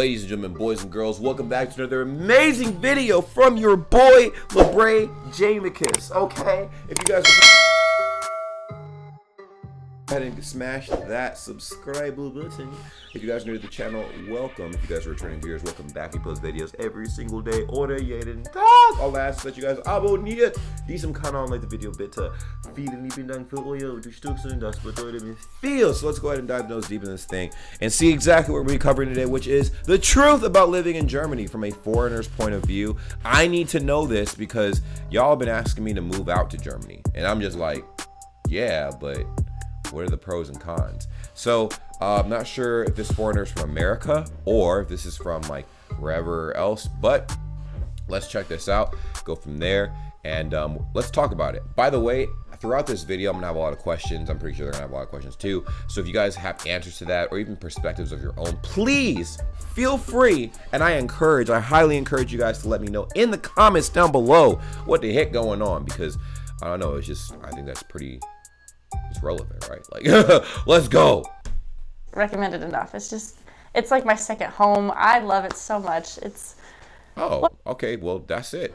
Ladies and gentlemen, boys and girls, welcome back to another amazing video from your boy, BRAYGANG. Okay, if you guys go ahead and smash that subscribe button. If you guys are new to the channel, welcome. If you guys are returning viewers, welcome back. We post videos every single day. Order jeden Tag. All I ask that you guys abonniert. Diesem Kanal like the video bitte. Vielen lieben Dank für euer Unterstützung. Das bedeutet mir viel. So let's go ahead and dive nose deep in this thing and see exactly what we're covering today, which is the truth about living in Germany from a foreigner's point of view. I need to know this because y'all have been asking me to move out to Germany, and I'm just like, yeah, but what are the pros and cons? So I'm not sure if this foreigner's from America or if this is from like wherever else, but let's check this out, go from there, and let's talk about it. By the way, throughout this video, I'm gonna have a lot of questions. I'm pretty sure they're gonna have a lot of questions too. So if you guys have answers to that or even perspectives of your own, please feel free. And I highly encourage you guys to let me know in the comments down below what the heck going on, because I don't know, I think that's pretty, it's relevant, right? Like, let's go. Recommended enough. It's like my second home. I love it so much. Oh, okay. Well, that's it.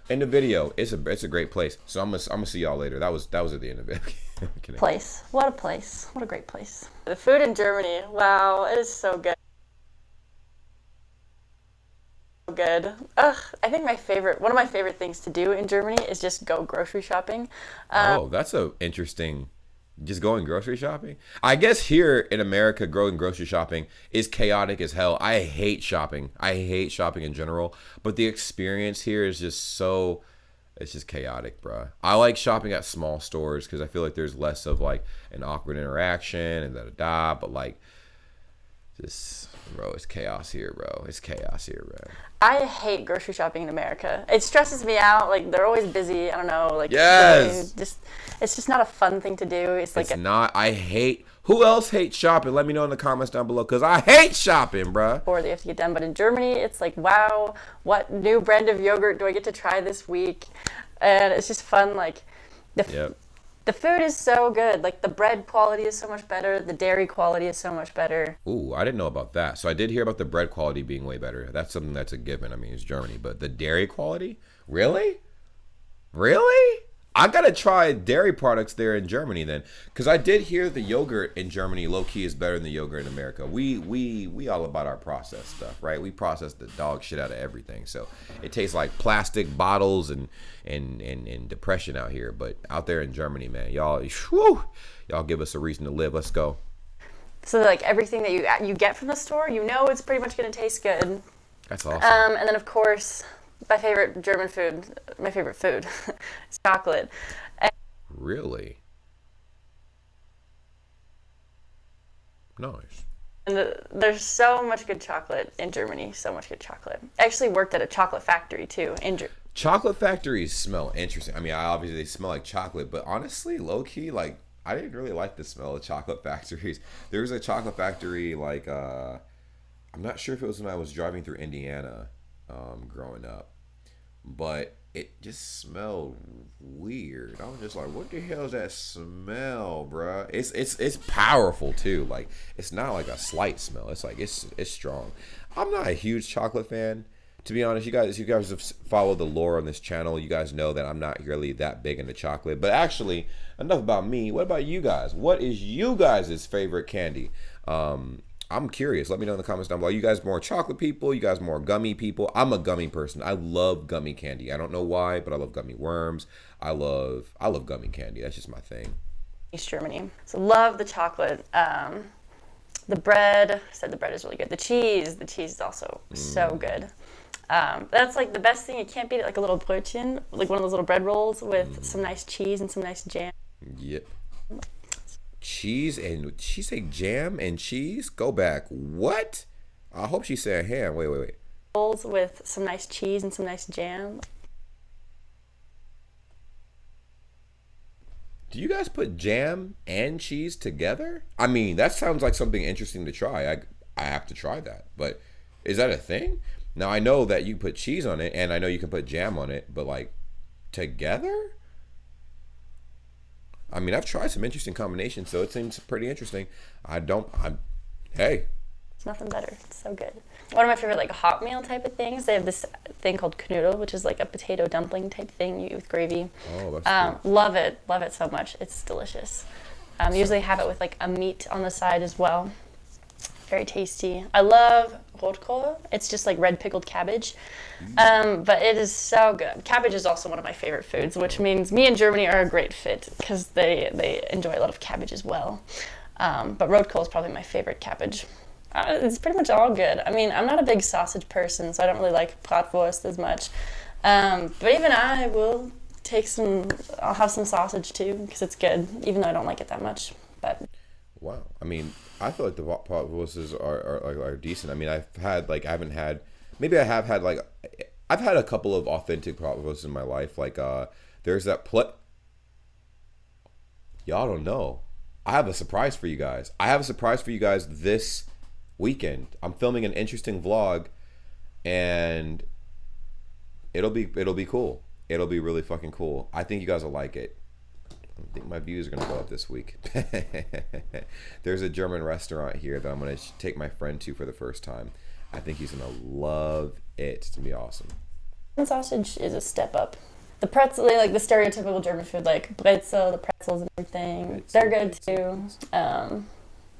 In the video, it's a great place. So I'm gonna see y'all later. That was at the end of it. Place. What a place. What a great place. The food in Germany. Wow, it is so good. Good. Ugh, I think one of my favorite things to do in Germany is just go grocery shopping. Oh, that's interesting. Just going grocery shopping? I guess here in America, going grocery shopping is chaotic as hell. I hate shopping. I hate shopping in general. But the experience here is just it's just chaotic, bruh. I like shopping at small stores because I feel like there's less of like an awkward interaction and da-da-da. But like, just, bro, it's chaos here, bro. It's chaos here, bro. I hate grocery shopping in America. It stresses me out. Like, they're always busy. I don't know. Like, yes. It's just not a fun thing to do. Who else hates shopping? Let me know in the comments down below, because I hate shopping, bruh. Or they have to get done. But in Germany, it's like, wow, what new brand of yogurt do I get to try this week? And it's just fun. Like, the food is so good. Like, the bread quality is so much better. The dairy quality is so much better. Ooh, I didn't know about that. So I did hear about the bread quality being way better. That's something that's a given. I mean, it's Germany. But the dairy quality? Really? Really? I gotta try dairy products there in Germany then, because I did hear the yogurt in Germany low-key is better than the yogurt in America. We all about our processed stuff, right? We process the dog shit out of everything, so it tastes like plastic bottles and depression out here. But out there in Germany, man, y'all give us a reason to live. Let's go. So like everything that you get from the store, it's pretty much gonna taste good. That's awesome. And then of course, my favorite German food, is chocolate. Really? Nice. And there's so much good chocolate in Germany, so much good chocolate. I actually worked at a chocolate factory too in Germany. Chocolate factories smell interesting. I mean, obviously they smell like chocolate, but honestly, low-key, like, I didn't really like the smell of chocolate factories. There was a chocolate factory, like, I'm not sure if it was when I was driving through Indiana growing up, but it just smelled weird. I was just like, what the hell is that smell, bruh? It's powerful too. Like, it's not like a slight smell. It's like it's strong. I'm not a huge chocolate fan, to be honest. You guys have followed the lore on this channel, you guys know that I'm not really that big into chocolate. But actually, enough about me. What about you guys? What is you guys' favorite candy? I'm curious. Let me know in the comments down below. You guys more chocolate people? You guys more gummy people? I'm a gummy person. I love gummy candy. I don't know why, but I love gummy worms. I love gummy candy. That's just my thing. East Germany. So love the chocolate. The bread. I said the bread is really good. The cheese is also so good. That's like the best thing. You can't beat it. Like a little brötchen, like one of those little bread rolls with some nice cheese and some nice jam. Yep. Cheese and she said jam and cheese? Go back. What? I hope she said ham. Wait. Rolls with some nice cheese and some nice jam. Do you guys put jam and cheese together? I mean, that sounds like something interesting to try. I have to try that. But is that a thing? Now, I know that you put cheese on it, and I know you can put jam on it, but like together? I mean, I've tried some interesting combinations, so it seems pretty interesting. Hey, Nothing better. It's so good. One of my favorite like hot meal type of things, they have this thing called knödel, which is like a potato dumpling type thing you eat with gravy. Oh, that's good. Love it so much. It's delicious. Usually have it with like a meat on the side as well. Very tasty. I love rotkohl. It's just like red pickled cabbage, but it is so good. Cabbage is also one of my favorite foods, which means me and Germany are a great fit because they enjoy a lot of cabbage as well. But rotkohl is probably my favorite cabbage. It's pretty much all good. I mean, I'm not a big sausage person, so I don't really like bratwurst as much. But even I will I'll have some sausage too because it's good, even though I don't like it that much. But wow, I mean, I feel like the bratwursts are decent. I mean, I've had like I've had a couple of authentic bratwursts in my life. Like there's that y'all don't know. I have a surprise for you guys. This weekend. I'm filming an interesting vlog, and it'll be cool. It'll be really fucking cool. I think you guys will like it. I think my views are gonna go up this week. There's a German restaurant here that I'm gonna take my friend to for the first time. I think he's gonna love it. It's gonna be awesome. Sausage is a step up. The pretzel, like the stereotypical German food, like brezel, the pretzels and everything, they're good too.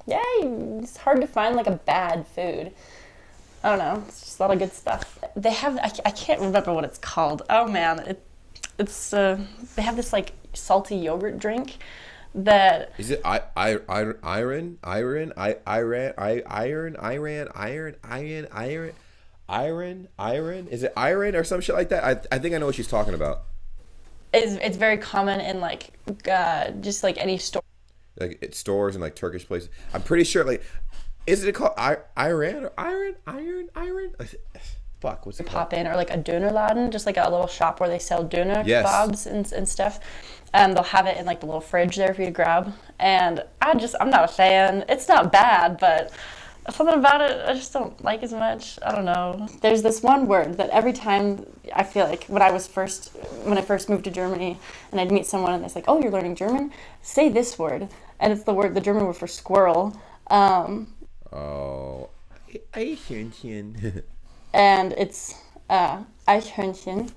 Yeah, it's hard to find like a bad food. I don't know. It's just a lot of good stuff. They have, I can't remember what it's called. Oh man, they have this like salty yogurt drink that. Is it iron? Is it iron or some shit like that? I think I know what she's talking about. It's very common in like just like any store. Like at stores and like Turkish places. I'm pretty sure like, is it called iron or iron? Fuck, what's it called? Pop in or like a dönerladen, just like a little shop where they sell döner kebabs and stuff. They'll have it in like the little fridge there for you to grab. And I'm not a fan. It's not bad, but something about it I just don't like as much. I don't know. There's this one word that every time I feel like when I first moved to Germany and I'd meet someone and they're like, "Oh, you're learning German? Say this word." And it's the German word for squirrel. Eichhörnchen. And it's Eichhörnchen.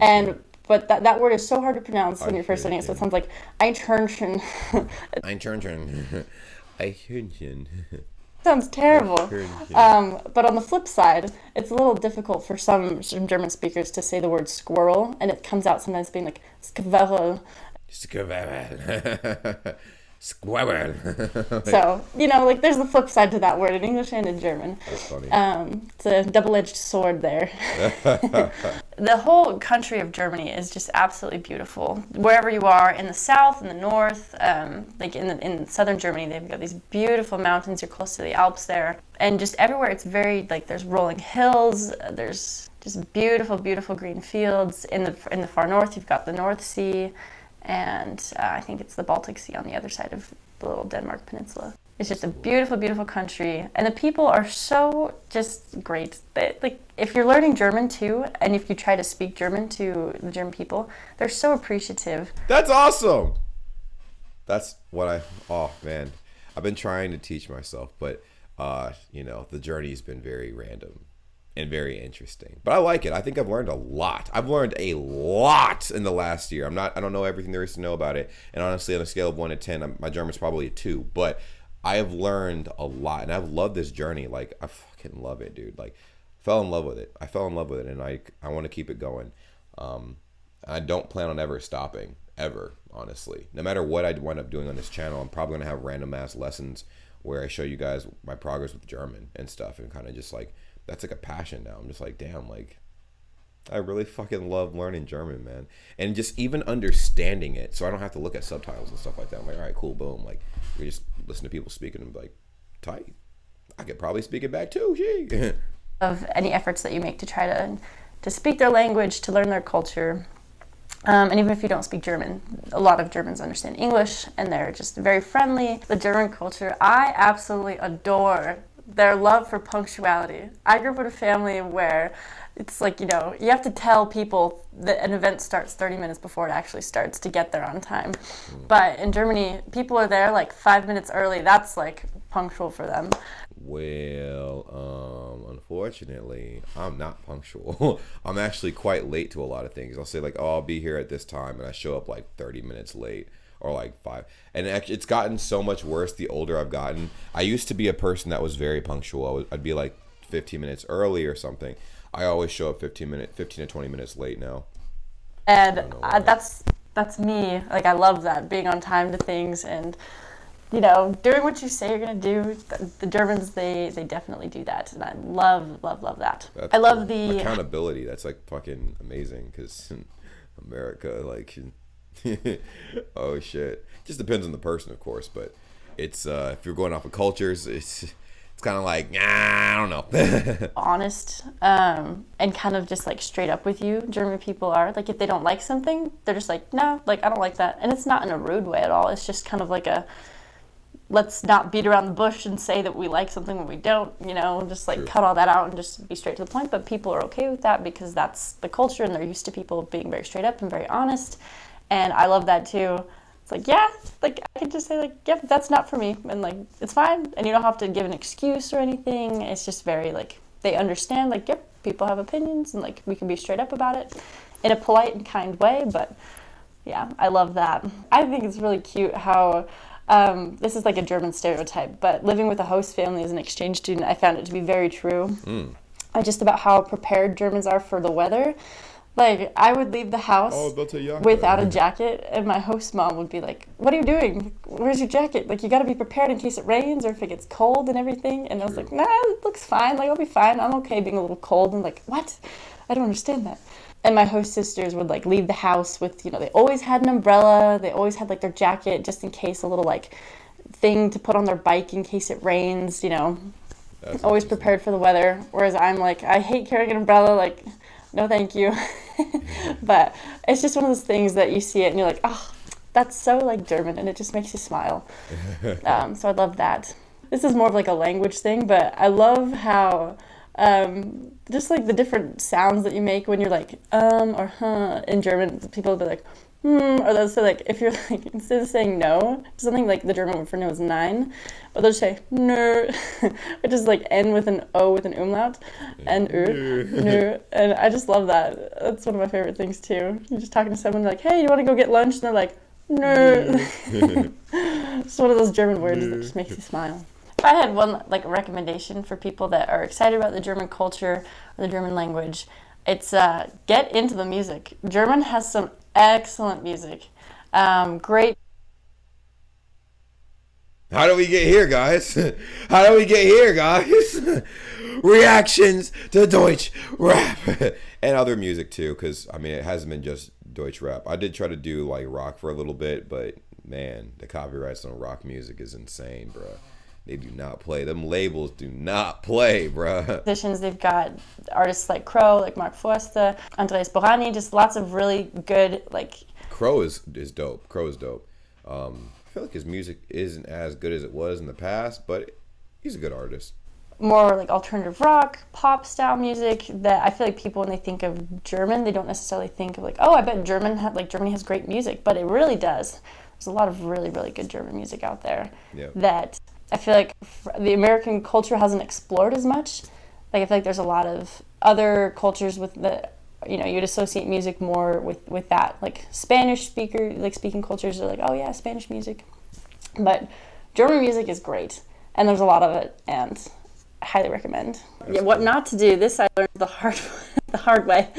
And but that word is so hard to pronounce when you're first studying it, so it sounds like Eichhörnchen. Eichhörnchen. Sounds terrible. But on the flip side, it's a little difficult for some German speakers to say the word squirrel, and it comes out sometimes being like squirrel. Squirrel. So, like there's the flip side to that word in English and in German. That's funny. It's a double-edged sword there. The whole country of Germany is just absolutely beautiful. Wherever you are, in the south, in the north, like in southern Germany, they've got these beautiful mountains. You're close to the Alps there. And just everywhere, it's very, like, there's rolling hills. There's just beautiful, beautiful green fields. In the far north, you've got the North Sea. And I think it's the Baltic Sea on the other side of the little Denmark peninsula. It's just a beautiful, beautiful country. And the people are so just great. Like, if you're learning German too, and if you try to speak German to the German people, they're so appreciative. That's awesome. That's what oh man. I've been trying to teach myself, but the journey's been very random and very interesting. But I like it. I think I've learned a lot. I've learned a lot in the last year. I don't know everything there is to know about it. And honestly, on a scale of 1 to 10, my German's probably a 2. But I have learned a lot, and I've loved this journey. Like, I fucking love it, dude. Like, I fell in love with it, and I want to keep it going. I don't plan on ever stopping, ever, honestly. No matter what I wind up doing on this channel, I'm probably going to have random ass lessons where I show you guys my progress with German and stuff, and kind of just like, that's like a passion now. I'm just like, damn, like, I really fucking love learning German, man. And just even understanding it, so I don't have to look at subtitles and stuff like that. I'm like, all right, cool, boom. Like, we just listen to people speaking and be like, tight. I could probably speak it back too, gee. Of any efforts that you make to try to speak their language, to learn their culture. And even if you don't speak German, a lot of Germans understand English, and they're just very friendly. The German culture, I absolutely adore their love for punctuality. I grew up in a family where it's like, you have to tell people that an event starts 30 minutes before it actually starts to get there on time. But in Germany, people are there like 5 minutes early. That's like punctual for them. Well, unfortunately, I'm not punctual. I'm actually quite late to a lot of things. I'll say like, oh, I'll be here at this time, and I show up like 30 minutes late or like 5. And actually, it's gotten so much worse the older I've gotten. I used to be a person that was very punctual. I'd be like 15 minutes early or something. I always show up 15 to 20 minutes late now. And that's me. Like, I love that, being on time to things and, you know, doing what you say you're going to do. The Germans, they definitely do that. And I love that. That's I love cool. the Accountability. That's like fucking amazing because in America, like, oh shit. Just depends on the person, of course. But it's, if you're going off of cultures, it's kind of like, I don't know. honest and kind of just like straight up with you. German people are like, if they don't like something, they're just like, no, like, I don't like that. And it's not in a rude way at all. It's just kind of like a, let's not beat around the bush and say that we like something when we don't, you know, just like cut all that out and just be straight to the point. But people are okay with that because that's the culture and they're used to people being very straight up and very honest. And I love that too. It's like, yeah, like I could just say like, yeah, that's not for me. And like, it's fine. And you don't have to give an excuse or anything. It's just very like, they understand like, yep, people have opinions and like, we can be straight up about it in a polite and kind way. But yeah, I love that. I think it's really cute how, this is like a German stereotype, but living with a host family as an exchange student, I found it to be very true. Just about how prepared Germans are for the weather. Like, I would leave the house without a jacket, and my host mom would be like, what are you doing? Where's your jacket? Like, you got to be prepared in case it rains or if it gets cold and everything. And I was like, nah, it looks fine. Like, I'll be fine. I'm okay being a little cold. And like, what? I don't understand that. And my host sisters would, like, leave the house with, you know, they always had an umbrella. They always had, like, their jacket just in case, a little, like, thing to put on their bike in case it rains, you know. That's always prepared for the weather. Whereas I'm like, I hate carrying an umbrella. Like, no, thank you. But it's just one of those things that you see it and you're like, oh, that's so like German, and it just makes you smile. So I love that. This is more of like a language thing, but I love how just like the different sounds that you make when you're like or huh in German. People will be like or they'll say like, if you're like, instead of saying no, something like the German word for no is nein, but they'll just say no, which is like N with an O with an umlaut, and no, and I just love that. That's one of my favorite things too. You're just talking to someone like, hey, you want to go get lunch? And they're like, no. It's one of those German words that just makes you smile. If I had one like recommendation for people that are excited about the German culture or the German language, it's get into the music. German has some excellent music. Great. How do we get here, guys? How do we get here, guys? Reactions to Deutsch rap and other music too, because I mean it hasn't been just Deutsch rap. I did try to do like rock for a little bit, but man, the copyrights on rock music is insane, bro. They do not play. Them labels do not play, bruh. Musicians, they've got artists like Crow, like Mark Forster, Andreas Borani, just lots of really good, like... Crow is dope. Crow is dope. I feel like his music isn't as good as it was in the past, but he's a good artist. More like alternative rock, pop style music that I feel like people, when they think of German, they don't necessarily think of like, oh, I bet Germany has great music, but it really does. There's a lot of really, really good German music out there that... I feel like the American culture hasn't explored as much. Like I feel like there's a lot of other cultures with the, you know, you'd associate music more with that. Like Spanish speaking cultures are like, oh yeah, Spanish music. But German music is great, and there's a lot of it, and I highly recommend. Yeah, what not to do. This I learned the hard way.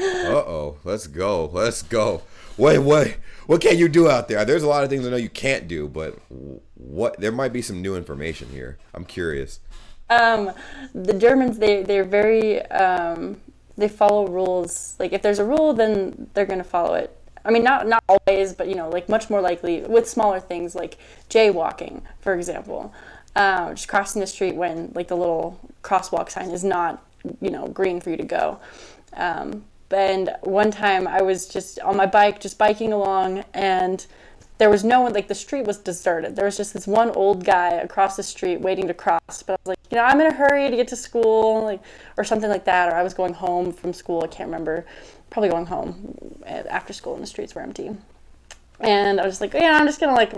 Let's go. Wait. What can you do out there? There's a lot of things I know you can't do, but there might be some new information here. I'm curious. The Germans, they're very, they follow rules. Like if there's a rule, then they're going to follow it. I mean, not always, but you know, like much more likely with smaller things like jaywalking, for example. Just crossing the street when like the little crosswalk sign is not, you know, green for you to go. And one time I was just on my bike, just biking along, and there was no one, like the street was deserted. There was just this one old guy across the street waiting to cross. But I was like, you know, I'm in a hurry to get to school, like, or something like that. Or I was going home from school, I can't remember. Probably going home after school and the streets were empty. And I was like, yeah, I'm just going to like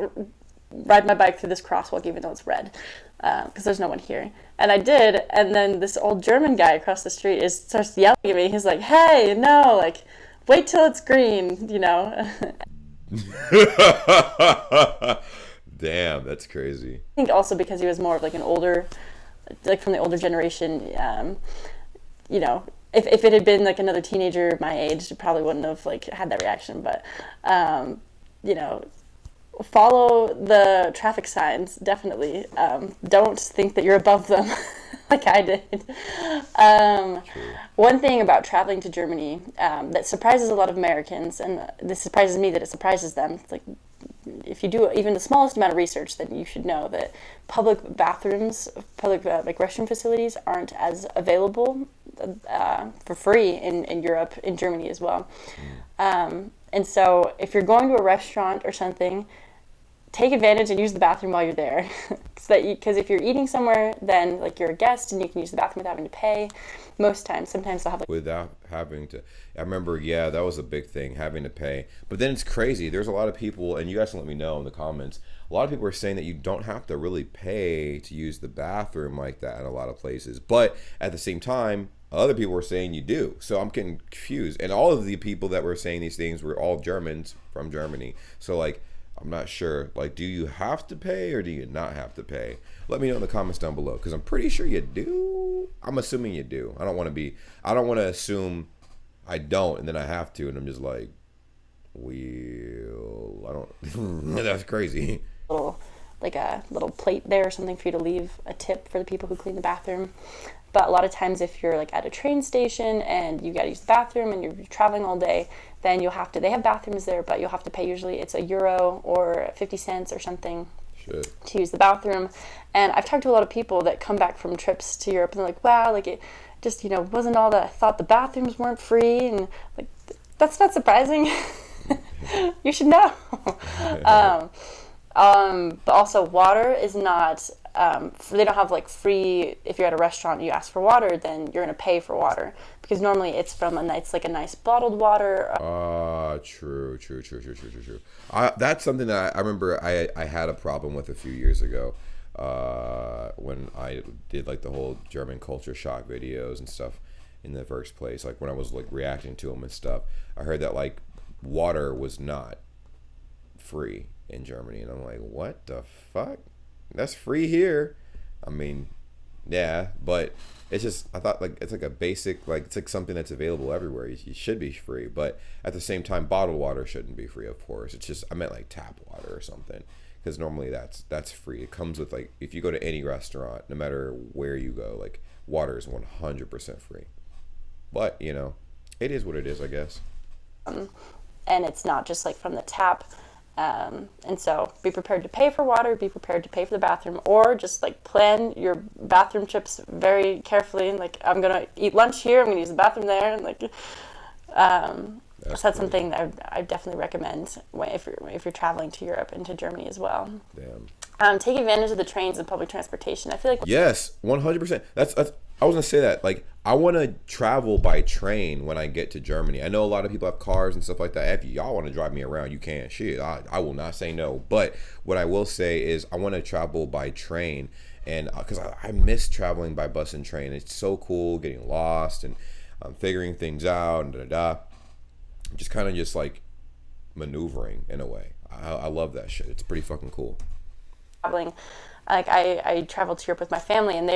ride my bike through this crosswalk even though it's red. because there's no one here. And I did, and then this old German guy across the street starts yelling at me. He's like, "Hey, no, like, wait till it's green," you know. Damn, that's crazy. I think also because he was more of like an older, like from the older generation, you know, if it had been like another teenager my age, it probably wouldn't have like had that reaction. But, you know, follow the traffic signs, definitely. Don't think that you're above them like I did. One thing about traveling to Germany that surprises a lot of Americans, and this surprises me that it surprises them, it's like, if you do even the smallest amount of research, then you should know that public bathrooms, public like restroom facilities aren't as available for free in Europe, in Germany as well. And so if you're going to a restaurant or something, take advantage and use the bathroom while you're there. Because if you're eating somewhere, then like you're a guest and you can use the bathroom without having to pay. Most times, sometimes they'll have like without having to. I remember, yeah, that was a big thing, having to pay. But then it's crazy. There's a lot of people, and you guys can let me know in the comments. A lot of people are saying that you don't have to really pay to use the bathroom like that in a lot of places. But at the same time, other people were saying you do. So I'm getting confused. And all of the people that were saying these things were all Germans from Germany. So like, I'm not sure. Like, do you have to pay or do you not have to pay? Let me know in the comments down below, because I'm pretty sure you do. I'm assuming you do. I don't want to assume I don't and then I have to and I'm just like, well, I don't. That's crazy. Like a little plate there or something for you to leave a tip for the people who clean the bathroom. But a lot of times if you're like at a train station and you got to use the bathroom and you're traveling all day, then you'll have to, they have bathrooms there, but you'll have to pay, usually it's €1 or 50 cents or something to use the bathroom. And I've talked to a lot of people that come back from trips to Europe and they're like, wow, like it just, you know, wasn't all that. I thought the bathrooms weren't free, and like, that's not surprising. You should know. But also water is not, they don't have like free, if you're at a restaurant and you ask for water, then you're going to pay for water, because normally it's from it's like a nice bottled water. True. That's something that I remember I had a problem with a few years ago, when I did like the whole German culture shock videos and stuff in the first place, like when I was like reacting to them and stuff. I heard that like water was not free in Germany, and I'm like, what the fuck? That's free here. I mean, yeah, but it's just, I thought like it's like a basic, like it's like something that's available everywhere. You should be free, but at the same time, bottled water shouldn't be free, of course. It's just, I meant like tap water or something, because normally that's free. It comes with like, if you go to any restaurant, no matter where you go, like water is 100% free. But you know, it is what it is, I guess. And it's not just like from the tap. And so be prepared to pay for water, be prepared to pay for the bathroom, or just like plan your bathroom trips very carefully. And like, I'm going to eat lunch here, I'm going to use the bathroom there. And like, that's something that I definitely recommend if you're traveling to Europe and to Germany as well. Damn. Take advantage of the trains and public transportation. I feel like, yes, 100%. That's I was gonna say that. Like, I want to travel by train when I get to Germany. I know a lot of people have cars and stuff like that. If y'all want to drive me around, you can. Shit, I will not say no. But what I will say is I want to travel by train, and because I miss traveling by bus and train. It's so cool getting lost and figuring things out and just kind of just like maneuvering in a way. I love that shit. It's pretty fucking cool. Traveling, like I traveled to Europe with my family, and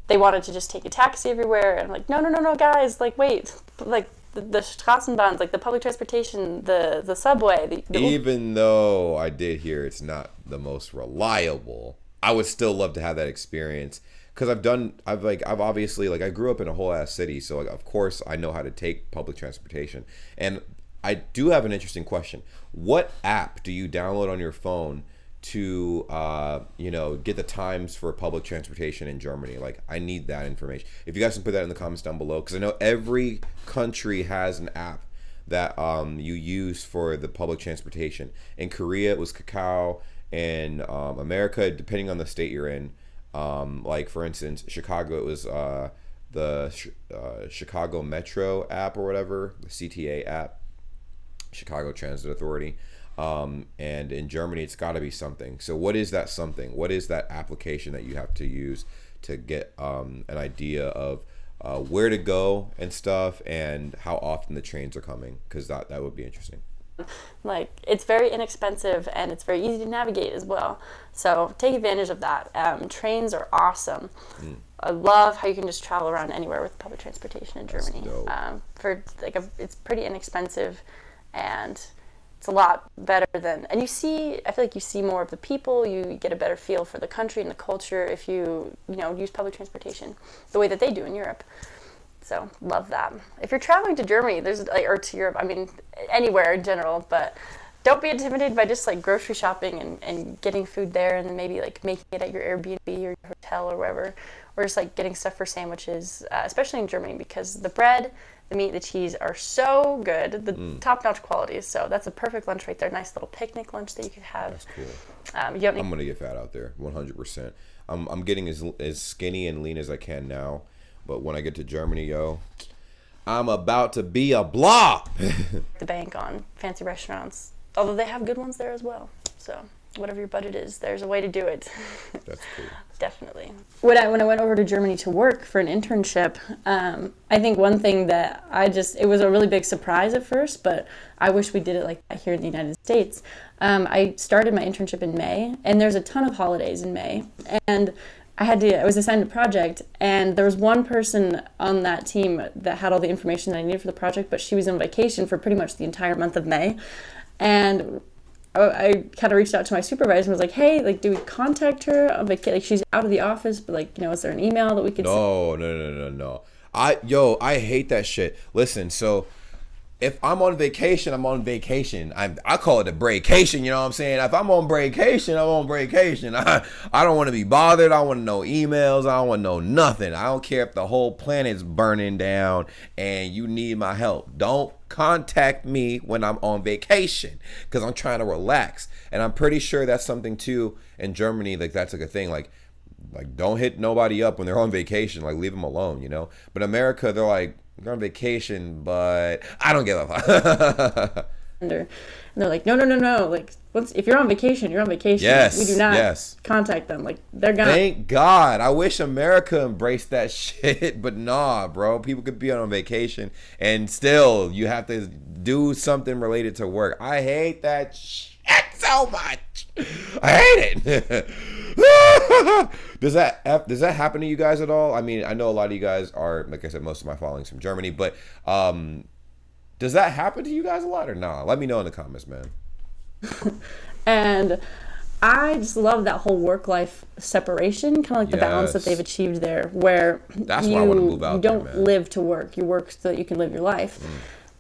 they wanted to just take a taxi everywhere, and I'm like, no, guys, like wait, like the Straßenbahns, like the public transportation, the subway. Even though I did hear it's not the most reliable, I would still love to have that experience, because I've obviously, like, I grew up in a whole ass city, so like, of course I know how to take public transportation. And I do have an interesting question. What app do you download on your phone to get the times for public transportation in Germany? Like, I need that information. If you guys can put that in the comments down below, because I know every country has an app that you use for the public transportation. In Korea it was Kakao, and America, depending on the state you're in, like for instance Chicago, it was the Chicago Metro app or whatever, the CTA app, Chicago Transit Authority. And in Germany, it's got to be something. So what is that something? What is that application that you have to use to get an idea of where to go and stuff, and how often the trains are coming? Because that would be interesting. Like, it's very inexpensive and it's very easy to navigate as well. So take advantage of that. Trains are awesome. I love how you can just travel around anywhere with public transportation in Germany. For like it's pretty inexpensive, and it's a lot better than, and I feel like you see more of the people, you get a better feel for the country and the culture if you use public transportation the way that they do in Europe. So love that. If you're traveling to Germany, or to Europe, I mean, anywhere in general, but don't be intimidated by just like grocery shopping and getting food there, and then maybe like making it at your Airbnb or your hotel or wherever, or just like getting stuff for sandwiches, especially in Germany, because the bread, the meat, the cheese are so good, the top-notch quality. So that's a perfect lunch right there. Nice little picnic lunch that you could have. That's cool. I'm gonna get fat out there, 100%. I'm getting as skinny and lean as I can now. But when I get to Germany, yo, I'm about to be a blob. The bank on fancy restaurants, although they have good ones there as well. So whatever your budget is, there's a way to do it. That's cool. Definitely. When I went over to Germany to work for an internship, I think one thing that it was a really big surprise at first, but I wish we did it like that here in the United States. I started my internship in May, and there's a ton of holidays in May, and I was assigned a project, and there was one person on that team that had all the information that I needed for the project, but she was on vacation for pretty much the entire month of May. And I kind of reached out to my supervisor and was like, hey, like, do we contact her on vacation? Like, she's out of the office, but like, is there an email that we could send? No. I hate that shit. Listen, so if I'm on vacation, I'm on vacation. I call it a braycation, you know what I'm saying? If I'm on braycation, I'm on braycation. I don't want to be bothered. I don't want to know emails. I don't want to know nothing. I don't care if the whole planet's burning down and you need my help. Don't contact me when I'm on vacation, because I'm trying to relax. And I'm pretty sure that's something too in Germany. Like, that's like a thing. Like don't hit nobody up when they're on vacation. Like, leave them alone, But America, they're like, you're on vacation, but I don't give a fuck. And they're like, no. Like, if you're on vacation, you're on vacation. Yes, we do not contact them. Like, they're gone. Thank God. I wish America embraced that shit, but nah, bro. People could be on vacation, and still you have to do something related to work. I hate that shit so much. I hate it. Does that happen to you guys at all? I mean, I know a lot of you guys are, like I said, most of my following's from Germany, but does that happen to you guys a lot or not? Let me know in the comments, man. And I just love that whole work-life separation, kind of like the balance that they've achieved there, where that's why I want to move out. You don't live to work; you work so that you can live your life.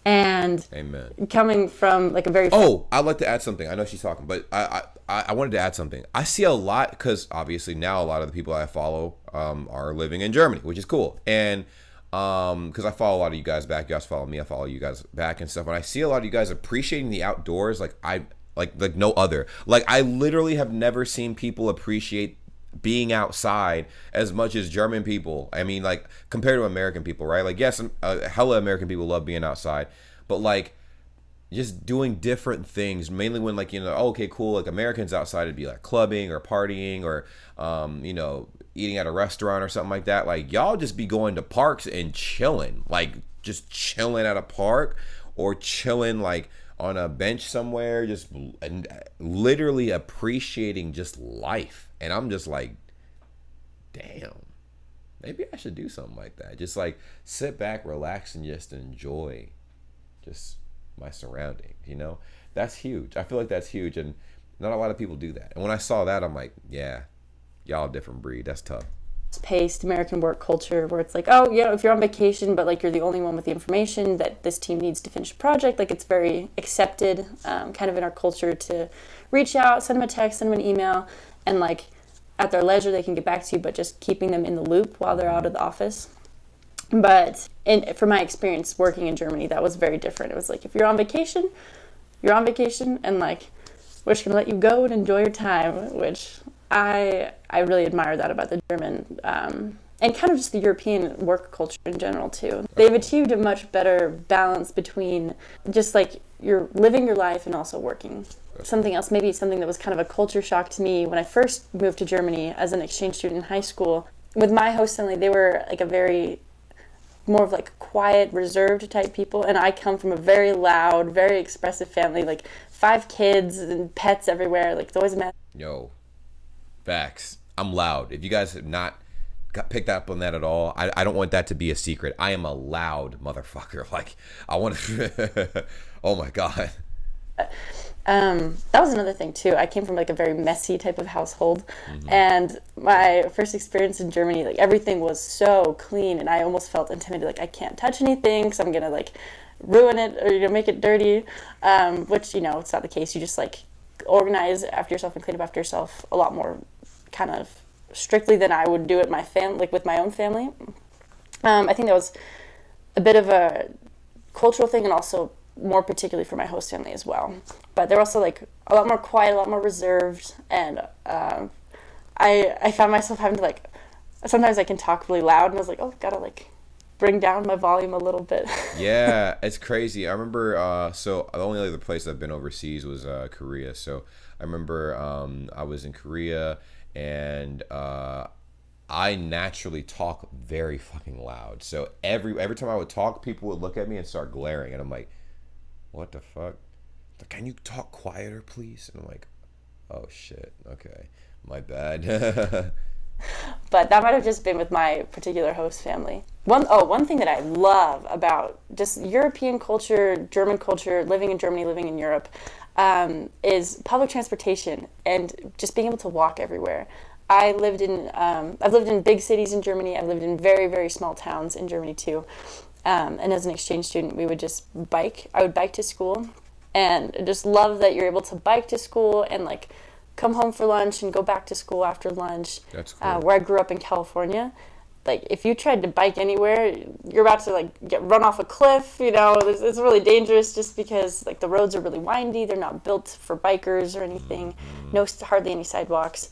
And amen. Coming from like a very I'd like to add something. I know she's talking, but I wanted to add something. I see a lot, because obviously now a lot of the people I follow are living in Germany, which is cool. And because I follow a lot of you guys back, you guys follow me, I follow you guys back and stuff. And I see a lot of you guys appreciating the outdoors like no other. Like, I literally have never seen people appreciate being outside as much as German people. I mean, like, compared to American people, right? Like, yes, hella American people love being outside, but like, just doing different things, mainly when, like, okay, cool, like, Americans outside would be like clubbing or partying or eating at a restaurant or something like that. Like, y'all just be going to parks and chilling, like just chilling at a park or chilling like on a bench somewhere, just literally appreciating just life. And I'm just like, damn, maybe I should do something like that. Just like sit back, relax, and just enjoy just my surroundings, That's huge. I feel like that's huge, and not a lot of people do that. And when I saw that, I'm like, yeah, y'all a different breed. That's tough. Paced American work culture where it's like, oh, if you're on vacation, but like you're the only one with the information that this team needs to finish a project, like it's very accepted kind of in our culture to reach out, send them a text, send them an email, and like at their leisure they can get back to you, but just keeping them in the loop while they're out of the office. But from my experience working in Germany, that was very different. It was like, if you're on vacation, and like we're just gonna let you go and enjoy your time, which I really admire that about the German and kind of just the European work culture in general too. They've achieved a much better balance between just like you're living your life and also working. Something else, maybe something that was kind of a culture shock to me when I first moved to Germany as an exchange student in high school. With my host family, they were like a very more of like quiet, reserved type people, and I come from a very loud, very expressive family, like 5 kids and pets everywhere. Like it's always a mess. Yo, facts. I'm loud. If you guys have not picked up on that at all, I don't want that to be a secret. I am a loud motherfucker. Like I want to. Oh my god. That was another thing too. I came from like a very messy type of household, and my first experience in Germany, like everything was so clean, and I almost felt intimidated. Like I can't touch anything because I'm gonna like ruin it or make it dirty. Which it's not the case. You just like organize after yourself and clean up after yourself a lot more, kind of strictly than I would do it with my own family. I think that was a bit of a cultural thing, and also more particularly for my host family as well. But they're also like a lot more quiet, a lot more reserved, and I found myself having to like, sometimes I can talk really loud, and I was like, oh, gotta like bring down my volume a little bit. Yeah, it's crazy. I remember, so the only other place I've been overseas was Korea. So I remember I was in Korea, and I naturally talk very fucking loud. So every time I would talk, people would look at me and start glaring, and I'm like, what the fuck? Can you talk quieter, please? And I'm like, oh shit, okay, my bad. But that might have just been with my particular host family. One thing that I love about just European culture, German culture, living in Germany, living in Europe, is public transportation and just being able to walk everywhere. I've lived in big cities in Germany. I've lived in very, very small towns in Germany too. And as an exchange student, we would just bike. I would bike to school, and just love that you're able to bike to school and like come home for lunch and go back to school after lunch. That's cool. Where I grew up in California, like if you tried to bike anywhere, you're about to like get run off a cliff. It's really dangerous just because like the roads are really windy. They're not built for bikers or anything. Hardly any sidewalks.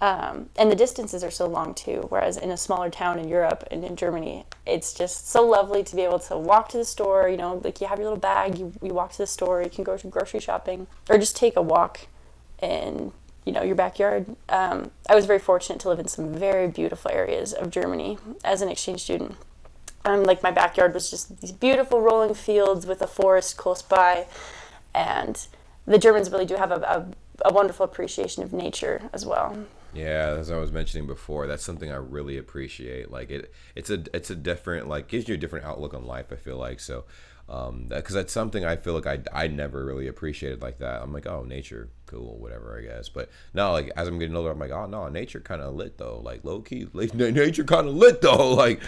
And the distances are so long too, whereas in a smaller town in Europe and in Germany, it's just so lovely to be able to walk to the store, like you have your little bag, you walk to the store, you can go to grocery shopping, or just take a walk in, your backyard. I was very fortunate to live in some very beautiful areas of Germany as an exchange student. Like my backyard was just these beautiful rolling fields with a forest close by, and the Germans really do have a wonderful appreciation of nature as well. Yeah, as I was mentioning before, that's something I really appreciate. Like it's a different, like, gives you a different outlook on life, I feel like. So because that's something I feel like I never really appreciated like that. I'm like, oh, nature, cool, whatever, I guess. But no, like as I'm getting older, I'm like, oh no, nature kind of lit though. Like low key, nature kind of lit though. Like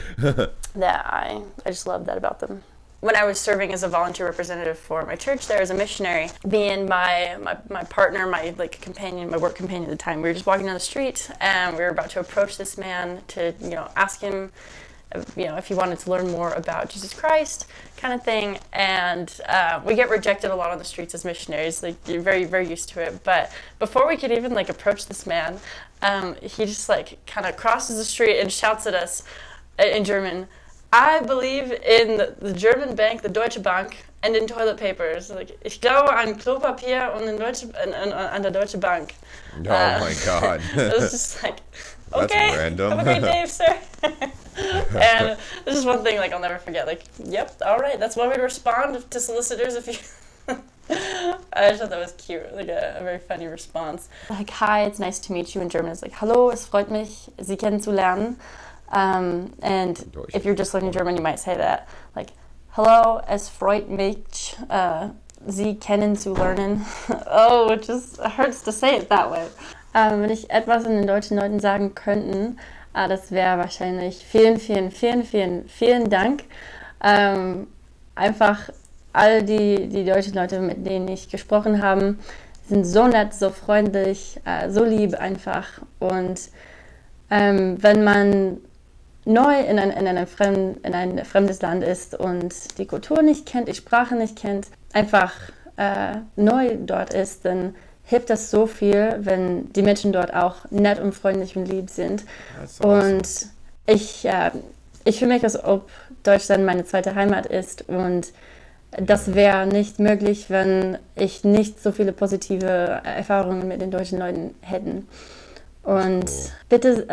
yeah, I just love that about them. When I was serving as a volunteer representative for my church there as a missionary, me and my partner, my companion, my work companion at the time, we were just walking down the street, and we were about to approach this man to ask him if he wanted to learn more about Jesus Christ, kind of thing. And we get rejected a lot on the streets as missionaries. Like you're very, very used to it. But before we could even approach this man, he just kind of crosses the street and shouts at us in German, I believe in the German bank, the Deutsche Bank, and in toilet papers. Like, ich glaube an Klopapier und an der Deutsche Bank. Oh my God. It was just like, okay, that's random. have a great day, sir. And this is one thing I'll never forget. Yep, all right, that's why we respond to solicitors if you... I just thought that was cute, a very funny response. Hi, it's nice to meet you in German. It's hallo, es freut mich, Sie kennenzulernen. And if you're just learning German, you might say that, hello, es freut mich, Sie kennenzulernen. Oh, it just hurts to say it that way. Wenn ich etwas in den deutschen Leuten sagen könnten, das wäre wahrscheinlich vielen, vielen, vielen, vielen, vielen Dank. Einfach all die deutschen Leute, mit denen ich gesprochen habe, sind so nett, so freundlich, so lieb einfach. Und wenn man neu in ein fremdes Land ist und die Kultur nicht kennt, die Sprache nicht kennt, einfach neu dort ist, dann hilft das so viel, wenn die Menschen dort auch nett und freundlich und lieb sind. Awesome. Und ich fühle mich, als ob Deutschland meine zweite Heimat ist, und Das wäre nicht möglich, wenn ich nicht so viele positive Erfahrungen mit den deutschen Leuten hätte. Und bitte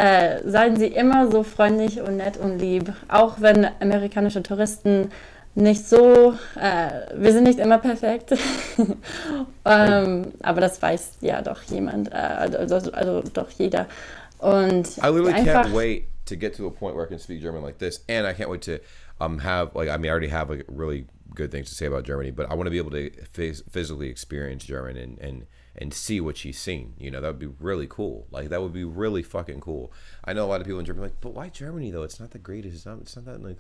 seien Sie immer so freundlich und nett und lieb, auch wenn amerikanische Touristen nicht so, wir sind nicht immer perfekt, aber das weiß ja doch jemand, also doch jeder. Und I literally einfach, can't wait to get to a point where I can speak German like this, and I can't wait to have like, I mean, I already have like really good things to say about Germany, but I want to be able to physically experience German and see what she's seen. You know, that would be really cool. Like, that would be really fucking cool. I know a lot of people in Germany are like, but why Germany though? It's not the greatest. It's not that like.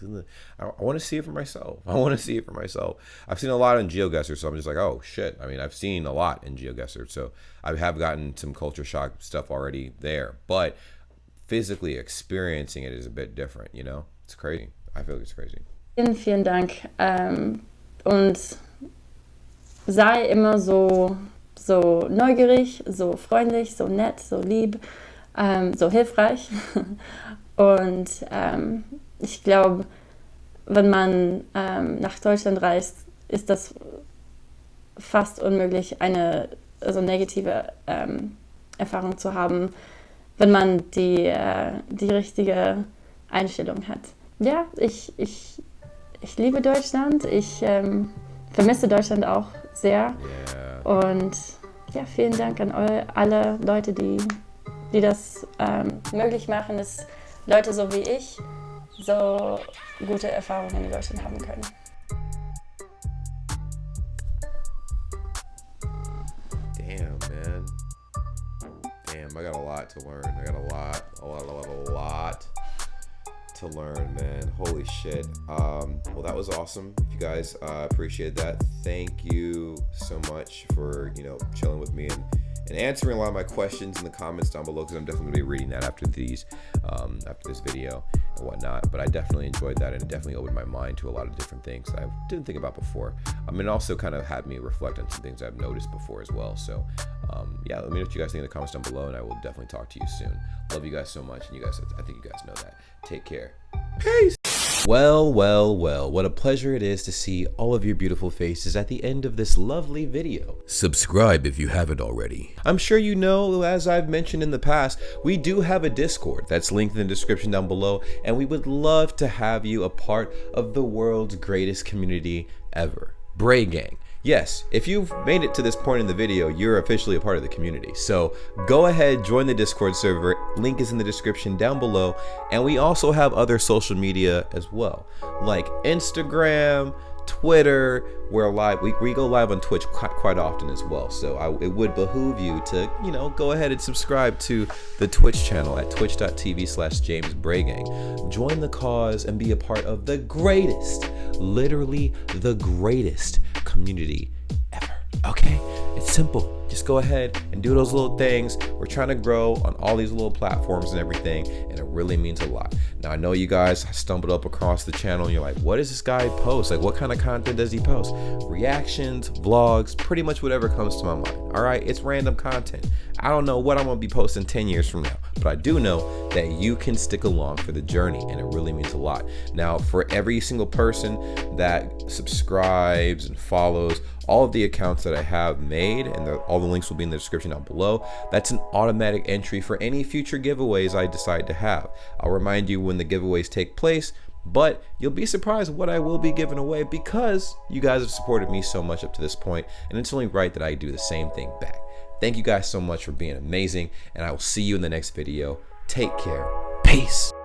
I want to see it for myself. I want to see it for myself. I've seen a lot in GeoGuessr, so I'm just like, oh shit. I mean, I've seen a lot in GeoGuessr, so I have gotten some culture shock stuff already there, but physically experiencing it is a bit different. You know, it's crazy. I feel like it's crazy. vielen Dank. Und sei immer so neugierig, so freundlich, so nett, so lieb, so hilfreich. Und ich glaube, wenn man nach Deutschland reist, ist das fast unmöglich, eine so negative Erfahrung zu haben, wenn man die richtige Einstellung hat. Ja, ich liebe Deutschland. Ich vermisse Deutschland auch sehr. Yeah. Und ja, vielen Dank an alle Leute, die das möglich machen, dass Leute so wie ich so gute Erfahrungen in Deutschland haben können. Damn, man. Damn, I got a lot to learn. I got a lot to learn, man. Holy shit. Well, that was awesome. If you guys appreciate that, thank you so much for, you know, chilling with me and answering a lot of my questions in the comments down below, because I'm definitely going to be reading that after this video and whatnot. But I definitely enjoyed that, and it definitely opened my mind to a lot of different things that I didn't think about before. I mean, it also kind of had me reflect on some things I've noticed before as well. So yeah, let me know what you guys think in the comments down below, and I will definitely talk to you soon. Love you guys so much, and you guys, I think you guys know that. Take care. Peace. Well, what a pleasure it is to see all of your beautiful faces at the end of this lovely video. Subscribe if you haven't already. I'm sure you know, as I've mentioned in the past, we do have a Discord that's linked in the description down below, and we would love to have you a part of the world's greatest community ever, Bray Gang. Yes, if you've made it to this point in the video, you're officially a part of the community. So go ahead, join the Discord server. Link is in the description down below. And we also have other social media as well, like Instagram, Twitter. We're live. We go live on Twitch quite often as well. So it would behoove you to, you know, go ahead and subscribe to the Twitch channel at twitch.tv/JamesBrayGang. Join the cause and be a part of the greatest, literally the greatest community ever. Okay, it's simple. Just go ahead and do those little things. We're trying to grow on all these little platforms and everything, and it really means a lot. Now, I know you guys stumbled up across the channel and you're like, what does this guy post? Like, what kind of content does he post? Reactions, vlogs, pretty much whatever comes to my mind. All right, it's random content. I don't know what I'm gonna be posting 10 years from now, but I do know that you can stick along for the journey, and it really means a lot. Now, for every single person that subscribes and follows all of the accounts that I have made, and all the links will be in the description down below, that's an automatic entry for any future giveaways I decide to have. I'll remind you when the giveaways take place, but you'll be surprised what I will be giving away, because you guys have supported me so much up to this point, and it's only right that I do the same thing back. Thank you guys so much for being amazing, and I will see you in the next video. Take care. Peace.